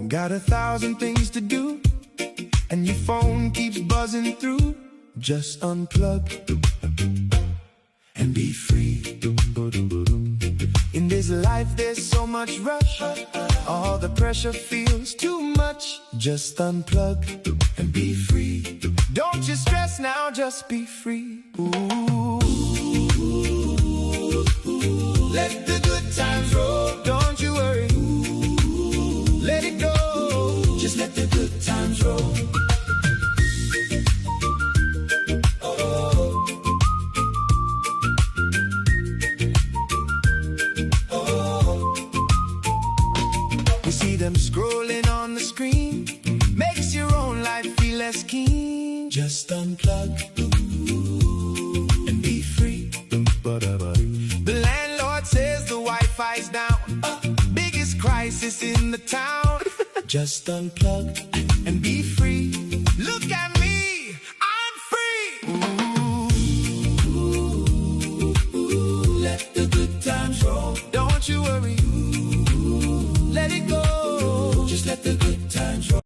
Got 1,000 things to do, and your phone keeps buzzing through. Just unplug and be free. In this life there's so much rush, all the pressure feels too much. Just unplug and be free. Don't you stress now, just be free. Ooh. Let the good times roll, don't you worry. Let it go, just let the good times roll. Oh, oh. You see them scrolling on the screen, makes your own life feel less keen. Just unplug and be free. The landlord says the Wi-Fi's down, biggest crisis in the town. Just unplug and be free.